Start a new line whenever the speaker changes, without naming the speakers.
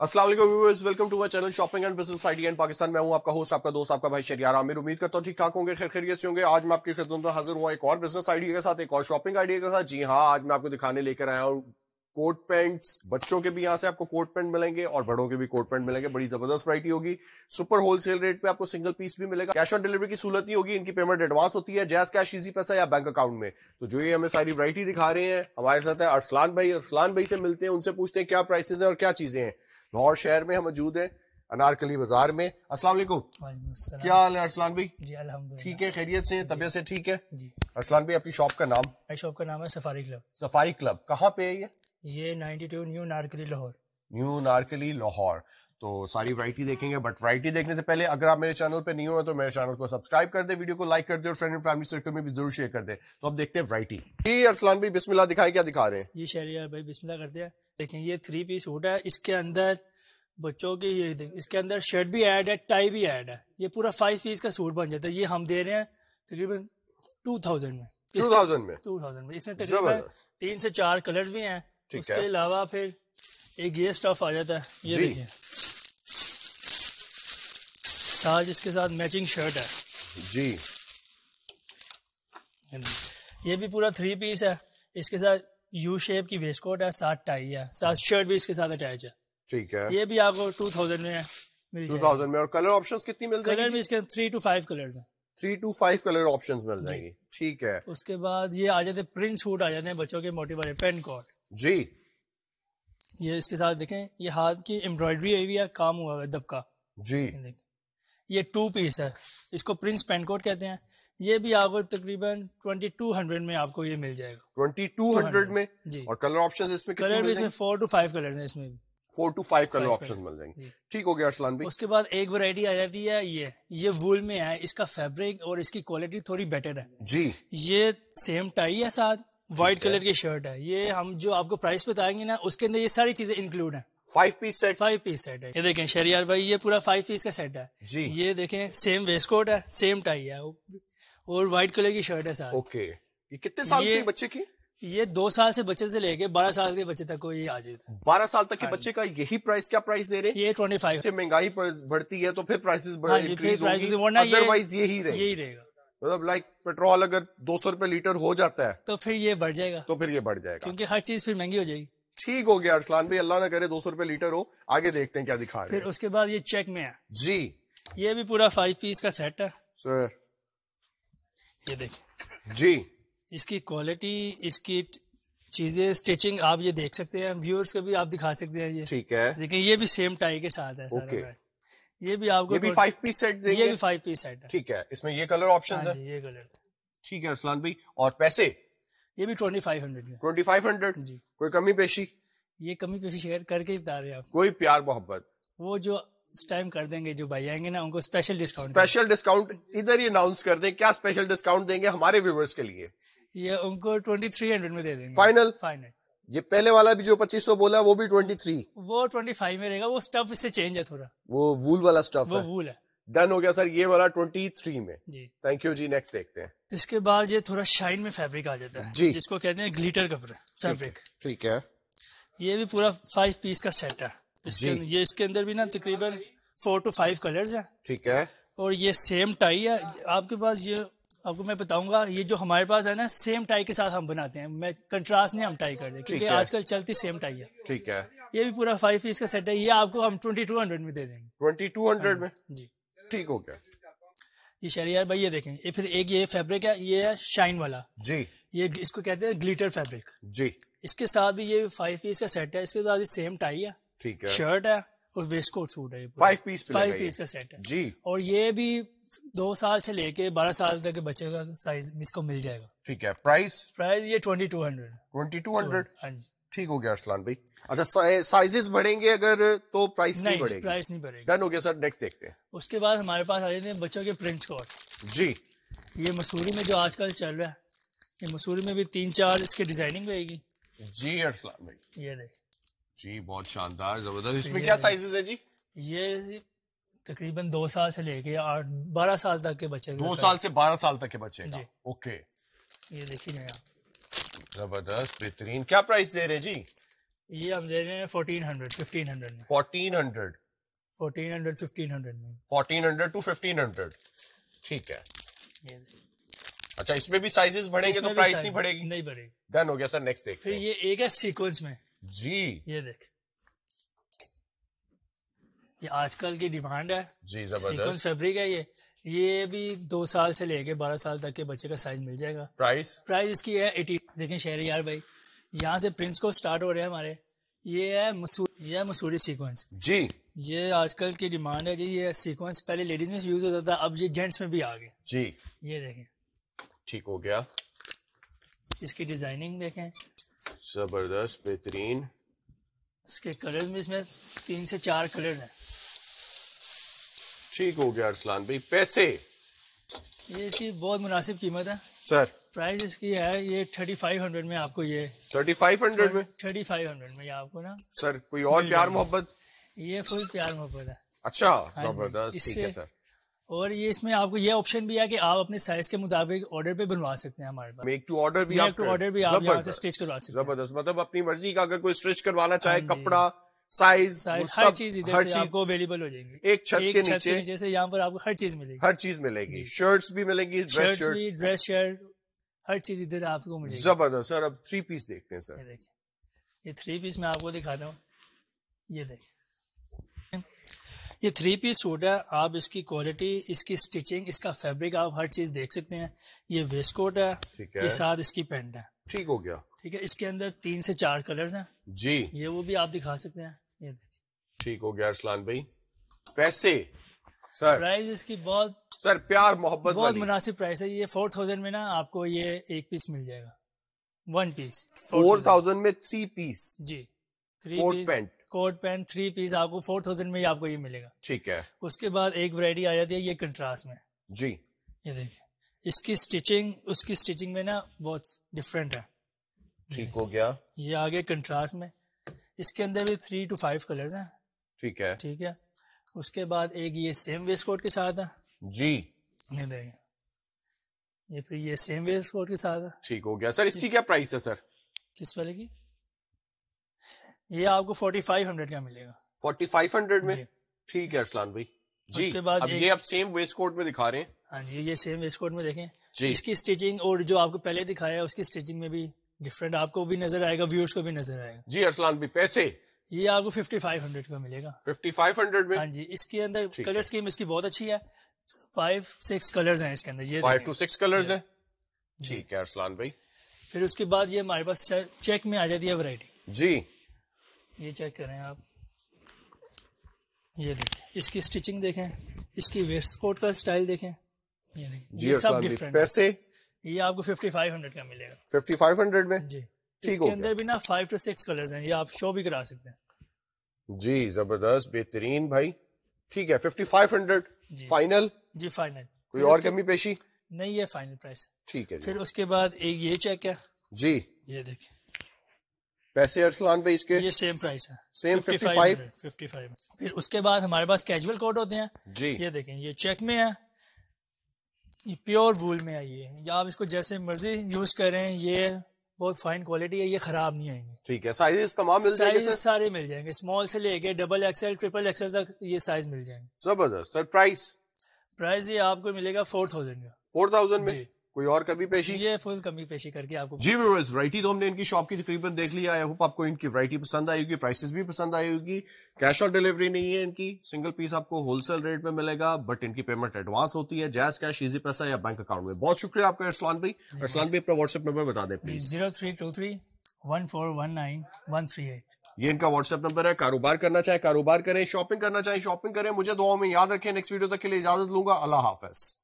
अस्सलाम वालेकुम viewers, welcome to my channel shopping and business idea in Pakistan. मैं हूं आपका होस्ट, आपका दोस्त, आपका भाई शरियार आमिर। उम्मीद करता हूं ठीक ठाक होंगे, खैर खैरियत से होंगे। आज मैं आपकी खिदमत में हाजिर हुआ एक और बिजनेस आइडिया के साथ, एक और शॉपिंग आइडिया के साथ। जी हां, आज मैं आपको दिखाने लेकर आया हूं कोट पैंट्स। बच्चों के भी यहां से आपको कोट पैंट मिलेंगे और बड़ों के भी कोट पैंट मिलेंगे। बड़ी जबरदस्त वैरायटी होगी। सुपर होलसेल रेट पे आपको सिंगल पीस भी मिलेगा। कैश ऑन डिलीवरी की सूरत नहीं होगी, इनकी पेमेंट एडवांस होती है, जैज कैश, इजी पैसा या बैंक अकाउंट में। तो जो ये हमें सारी वैरायटी दिखा रहे हैं, हमारे साथ है अरसलान भाई। अरसलान भाई से मिलते हैं, उनसे पूछते हैं क्या प्राइसेस हैं और क्या चीजें हैं। लाहौर शहर में हम मौजूद हैं, अनारकली बाजार में। अस्सलाम वालेकुम, क्या हाल है अरसलान भाई?
जी अल्हम्दुलिल्लाह
ठीक है, खैरियत से, तबीयत से ठीक है
जी।
अरसलान भाई? अपनी शॉप का नाम?
मेरी शॉप का नाम है सफारी क्लब।
सफारी क्लब कहाँ पे है
ये 92 न्यू नारकली लाहौर।
न्यू नारकली लाहौर। तो सारी वैरायटी देखेंगे, बट वैरायटी देखने से पहले अगर आप मेरे चैनल पे न्यू हो तो मेरे चैनल को सब्सक्राइब कर दे, वीडियो को लाइक कर दे और फ्रेंड एंड फैमिली सर्कल में भी जरूर शेयर कर दे। तो अब देखते हैं वैरायटी। जी अरसलान भाई, बिस्मिल्लाह, दिखाएं क्या दिखा रहे हैं।
ये शहरियार भाई बिस्मिल्लाह करते हैं। देखें, ये 3 पीस सूट है। इसके अंदर बच्चों की ये इसके अंदर शर्ट भी ऐड है, टाई भी ऐड है। ये पूरा 5 पीस का सूट बन जाता है। ये हम दे रहे हैं तकरीबन 2000 में। 2000 में इसमें तकरीबन 3 से 4 कलर्स भी हैं। उसके अलावा फिर एक ये स्टफ आ जाता है, ये देखिए, साथ इसके साथ मैचिंग शर्ट है
जी।
ये भी पूरा 3 पीस है। इसके साथ यू शेप की वेस्ट कोट है, साथ टाई है, साथ शर्ट भी इसके साथ अटैच है।
ठीक है,
ये भी आपको 2000 में मिल जाएगा।
2000 में। और कलर ऑप्शंस कितनी मिल जाएगी?
कलर भी इसके 3 to 5 कलर्स हैं।
3 to 5 कलर ऑप्शंस मिल जाएंगी। ठीक है।
उसके बाद ये आ जाते प्रिंट सूट आ जाते हैं बच्चों के, मोटे वाले पेन कोट
जी।
ये इसके साथ देखें, ये हाथ की एम्ब्रॉयडरी हुई है, काम हुआ है दबका
जी।
ये 2 पीस है, इसको प्रिंस पेन कोट कहते हैं। ये भी आपको तकरीबन 2200 में आपको ये मिल जाएगा।
2200 में
जी।
और कलर ऑप्शंस इसमें कितने
कलर भी
मिल
इसमें
जाएंगे?
4 to 5 कलर्स हैं इसमें भी।
4 to 5 कलर
5
ऑप्शंस मिल जाएंगे।
जी।
ठीक हो गया अरसलान भाई।
उसके बाद एक वैरायटी आ जाती है, ये वूल में है। इसका फैब्रिक और इसकी क्वालिटी थोड़ी बेटर है
जी।
ये सेम टाई है, साथ व्हाइट कलर की शर्ट है। ये हम जो आपको प्राइस बताएंगे ना, उसके अंदर ये सारी चीजें इंक्लूड हैं।
5 पीस सेट।
5 पीस सेट है। ये देखें शरियार भाई, ये पूरा 5 पीस का सेट है
जी।
ये देखें, सेम वेस्ट कोट है, सेम टाई है और व्हाइट कलर की शर्ट है साथ।
ओके। ये कितने साल के बच्चे की?
ये 2 साल से बच्चे से लेके 12 साल के बच्चे तक को ये आ जाता है।
12 साल तक के बच्चे का यही प्राइस? क्या प्राइस दे रहे हैं?
ये 25।
से महंगाई बढ़ती है तो फिर प्राइसेस
इंक्रीज
होगी,
वरना
अदरवाइज यही
रहेगा।
मतलब लाइक पेट्रोल अगर 200 रुपए लीटर हो जाता है
तो फिर ये बढ़ जाएगा,
तो फिर ये बढ़ जाएगा,
क्योंकि हर चीज फिर महंगी हो जाएगी।
ठीक हो गया अरसलान भाई, अल्लाह ना करे 200 रुपए लीटर हो। आगे देखते हैं क्या दिखा रहे हैं।
फिर उसके बाद ये चेक में है
जी।
ये भी पूरा 5 पीस का सेट है
सर।
ये देखिए
जी।
इसकी क्वालिटी, इसकी चीजें, स्टिचिंग आप ये देख सकते हैं, व्यूअर्स को भी आप दिखा सकते हैं। ये
ठीक है।
देखिए, ये भी सेम टाई के साथ है सारा। ये भी आपको,
ये भी 5 पीस सेट देंगे?
ये भी 5 पीस सेट है।
ठीक है, इसमें ये कलर ऑप्शंस है?
ये कलर।
ठीक है अरसलान भाई। और पैसे?
ये भी 2500 में।
2500
जी।
कोई कमी पेशी?
ये कमी पेशी शेयर करके ही बता रहे हैं आप।
कोई प्यार मोहब्बत?
वो जो इस टाइम कर देंगे, जो भाई आएंगे ना, उनको स्पेशल डिस्काउंट।
स्पेशल डिस्काउंट इधर ही अनाउंस कर दें, क्या स्पेशल डिस्काउंट देंगे हमारे व्यूअर्स के लिए?
ये उनको 2300 में दे देंगे।
फाइनल?
फाइनल।
ये पहले वाला भी जो 2500 बोला वो भी 23?
वो 25 में रहेगा। वो स्टफ इससे चेंज है थोड़ा,
वो वूल वाला स्टफ
वो
है।
वूल है।
डन हो गया सर, ये वाला 23 में
जी।
थैंक यू जी। नेक्स्ट देखते हैं।
इसके बाद ये थोड़ा शाइन में फैब्रिक आ जाता है
जी,
जिसको कहते हैं ग्लिटर कपड़े फैब्रिक।
ठीक है।
ये भी पूरा 5 पीस का सेट है। इसके अंदर भी ना तकरीबन 4 to 5 कलर्स हैं।
ठीक है।
और ये सेम टाई है आपके पास। ये आपको मैं बताऊंगा, ये जो हमारे पास है ना, सेम टाई के साथ हम बनाते हैं। मैं कंट्रास्ट नहीं हम टाई कर दे, क्योंकि आजकल चलती सेम टाई है।
ठीक है।
ये भी पूरा 5 पीस का सेट है। ये आपको हम 2200 में दे देंगे।
2200 में?
जी।
ठीक हो गया।
ये शरियार भाई, ये देखें, ये फिर एक ये फैब्रिक है, ये है शाइन वाला
जी।
ये इसको कहते हैं ग्लिटर फैब्रिक
जी।
इसके साथ भी ये 5 पीस का सेट है। इसके बाद सेम टाई है,
ठीक है,
शर्ट है और वेस्ट कोट सूट है।
5 पीस
5 पीस का सेट है
जी।
और ये भी 2 साल से लेके 12 साल तक के बच्चे का साइज इसको मिल जाएगा।
ठीक है। प्राइस?
प्राइस ये 2200।
2200?
हाँ जी।
ठीक हो गया अरसलान भाई। अच्छा, साइजेस बढ़ेंगे अगर तो प्राइस नहीं बढ़ेगी?
प्राइस नहीं बढ़ेगी।
डन हो गया सर। नेक्स्ट देखते हैं।
उसके बाद हमारे पास आ जाते हैं बच्चों के प्रिंट कोट।
जी।
ये मसूरी में जो आजकल चल रहा है, ये मसूरी में भी 3-4 इसकी डिजाइनिंग रहेगी।
जी अरसलान भाई,
ये देख
जी, बहुत शानदार, जबरदस्त। इसमें क्या साइजेस है जी?
ये तकरीबन 2 साल से लेके 12 साल तक के बच्चे।
2 साल से 12 साल तक के बच्चे का? ओके,
ये देखिए आप,
जबरदस्त, बेहतरीन। क्या प्राइस दे रहे जी?
یہ ہم دے رہے ہیں 1400 1500 میں.
1400
1500 میں.
1400 to 1500. ٹھیک ہے.
یہ
اچھا اس میں بھی سائزز بڑھیں گے تو پرائس نہیں بڑھے گی؟
نہیں بڑھے گی.
ڈن ہو گیا سر. نیکسٹ دیکھتے
پھر
ہیں.
یہ ایک ہے سیکوینس میں.
جی
یہ دیکھ یہ آج کل کی ڈیمانڈ ہے.
جی
سیکوینس
زبردست.
فیبرک ہے. یہ بھی 2 سال سے لے کے 12 سال تک کے بچے کا سائز مل جائے گا.
پرائس
اس کی ہے 80. دیکھیں شہریار بھائی یہاں سے پرنس کو سٹارٹ ہو رہے ہیں ہمارے. یہ ہے مسوری سیکوینس.
جی
یہ آج کل کی ڈیمانڈ ہے جی. یہ سیکوینس پہلے لیڈیز میں یوز ہوتا تھا, اب یہ جینٹس میں بھی آ گئے.
جی
یہ دیکھیں
ٹھیک ہو گیا.
اس کی ڈیزائننگ دیکھیں
زبردست بہترین.
اس کے کلرز میں اس میں 3 سے 4 کلر ہیں.
ٹھیک ہو گیا ارسلان بھائی. پیسے
یہ اس کی بہت مناسب قیمت ہے
سر.
پرائز اس کی ہے یہ 3500 میں آپ کو. یہ
3500 میں
3500 میں یہ آپ کو نا
سر. کوئی اور پیار محبت؟
یہ فل پیار محبت ہے.
اچھا
ہاں جی.
زبردست. ٹھیک ہے سر.
اور یہ اس میں آپ کو یہ آپشن بھی ہے کہ آپ اپنے سائز کے مطابق آرڈر پہ بنوا سکتے ہیں. ہمارے پاس
میک ٹو آرڈر بھی
آپ یہاں سے اسٹچ کروا سکتے ہیں.
زبردست. مطلب اپنی مرضی کا اگر کوئی اسٹچ کروانا چاہے,
ہاں جی.
کپڑا سائز
ہر چیز ادھر سے آپ کو اویلیبل ہو جائیں گی.
ایک چھت کے نیچے
سے یہاں پر آپ کو ہر چیز ملے گی.
ہر چیز ملے گی. شرٹس بھی ملیں گی,
شرٹس بھی, ڈریس شرٹ, ہر چیز ادھر آپ کو ملے گی.
زبردست. سر اب 3 پیس دیکھتے ہیں سر.
یہ دیکھیں یہ 3 پیس میں آپ کو دکھاتا ہوں. یہ دیکھیں یہ 3 پیس سوٹ ہے. آپ اس کی کوالٹی, اس کی اسٹچنگ, اس کا فیبرک آپ ہر چیز دیکھ سکتے ہیں. یہ ویسٹ کوٹ ہے. یہ ساتھ اس کی پینٹ ہے.
ٹھیک ہو گیا.
ٹھیک ہے. اس کے اندر 3 سے 4 کلرز ہیں.
جی
یہ وہ بھی آپ دکھا سکتے ہیں. یہ دیکھیں
ٹھیک ہو گیا ارسلان بھائی. پیسے سر.
پرائز اس کی بہت
سر پیار محبت
بہت مناسب پرائس ہے. یہ 4000 میں نا آپ کو یہ ایک پیس مل جائے گا. 1 پیس
4000 میں 3 پیس.
جی 3 پیس کوٹ پینٹ 3 پیس آپ کو 4000 میں آپ کو یہ ملے گا.
ٹھیک ہے.
اس کے بعد ایک ورائٹی آ جاتی ہے یہ کنٹراسٹ میں.
جی
یہ دیکھیں اس کی اسٹچنگ اس کی اسٹچنگ میں نا بہت ڈفرینٹ ہے.
ٹھیک ہو گیا.
یہ آگے کنٹراسٹ میں. اس کے اندر بھی 3 to 5 کلرز ہیں.
ٹھیک ہے.
ٹھیک ہے. اس کے بعد ایک یہ سیم ویسٹ کوٹ کے ساتھ ہے.
جی
یہ دیکھیں یہ پھر یہ سیم ویسٹ کوٹ کے ساتھ ہے.
ٹھیک ہو گیا. سر اس کی کیا پرائس ہے سر؟
کس والے کی؟ یہ آپ کو 4500 کا ملے گا.
4500 میں.
جی.
ٹھیک ہے ارسلان بھائی. جی
اس کے بعد
اب یہ آپ سیم ویسٹ کوٹ میں دکھا رہے ہیں.
ہاں جی یہ سیم ویسٹ کوٹ میں دیکھیں.
جی
اس کی اسٹیچنگ اور جو آپ کو پہلے دکھایا ہے اس کی اسٹیچنگ میں بھی ڈفرینٹ آپ کو بھی نظر آئے گا, ویورز کو بھی نظر آئے گا.
جی ارسلان بھائی. پیسے
یہ آپ کو 5500 کا ملے گا.
5500 میں.
ہاں جی. اس کے اندر کلر اسکیم اس کی بہت اچھی ہے. 5-6 کلرز ہیں اس کے اندر. یہ
5 to 6 کلرز ہیں. ٹھیک ہے ارسلان بھائی.
پھر اس کے بعد یہ ہمارے پاس چیک میں آ جاتی ہے ورائٹی.
جی
یہ چیک کریں آپ. یہ دیکھیں اس کی اسٹچنگ دیکھیں, اس کی ویسٹ کوٹ کا اسٹائل دیکھیں. یہ دیکھیں
جی
یہ سب
ارسلان بھائی.
ڈفرینٹ.
پیسے
یہ آپ کو 5500 کا ملے گا.
5500 میں.
جی.
ٹھیک
اس
ہو
کے
گیا.
اندر بھی نا 5 to 6 کلرز ہیں. یہ آپ شو بھی کرا سکتے ہیں.
جی زبردست بہترین بھائی. ٹھیک ہے. 5500
جی
فائنل.
جی فائنل.
کوئی اور کمی پیشی
نہیں, یہ فائنل پرائس.
ٹھیک ہے جی.
پھر اس کے بعد ایک یہ چیک ہے.
جی
یہ دیکھیں
پیسے ارسلان بھائی اس کے
یہ سیم پرائس ہے.
سیم
55. پھر اس کے بعد ہمارے پاس کیجول کوٹ ہوتے ہیں.
جی
یہ دیکھیں یہ چیک میں ہے, یہ پیور وول میں ہے. یہ آپ اس کو جیسے مرضی یوز کریں. یہ بہت فائن کوالٹی ہے, یہ خراب نہیں آئیں گے.
ٹھیک ہے. سائز تمام مل جائیں گے.
سائز سارے مل جائیں گے, اسمال سے لے کے ڈبل ایکسل ٹریپل ایکسل تک یہ سائز مل جائیں گے.
زبردست. سر پرائس
یہ آپ کو ملے گا 4000 کا.
4000 میں.
جی.
کوئی اور کمی پیشی؟
یہ فل کمی پیشی کر کے آپ کو.
جی ویورز ورائٹی تو ہم نے ان کی شاپ کی تقریباً دیکھ لیا. آئی ہوپ آپ کو ان کی ورائٹی پسند آئے گی, پرائسز بھی پسند آئے گی. کیش آن ڈیلیوری نہیں ہے ان کی, سنگل پیس آپ کو ہول سیل ریٹ میں ملے گا, بٹ ان کی پیمنٹ ایڈوانس ہوتی ہے, جیز کیش, ایزی پیسہ یا بینک اکاؤنٹ میں. بہت شکریہ آپ کا ارسلان بھائی. ارسلان بھائی اپنا واٹس ایپ نمبر بتا دیں پلیز.
03231419
یہ ان کا واٹس ایپ نمبر ہے. کاروبار کرنا چاہیں کاروبار کریں, شاپنگ کرنا چاہیں شاپنگ کریں. مجھے دعاؤں میں یاد رکھیں. نیکسٹ ویڈیو تک کے لیے اجازت لوں گا. اللہ حافظ.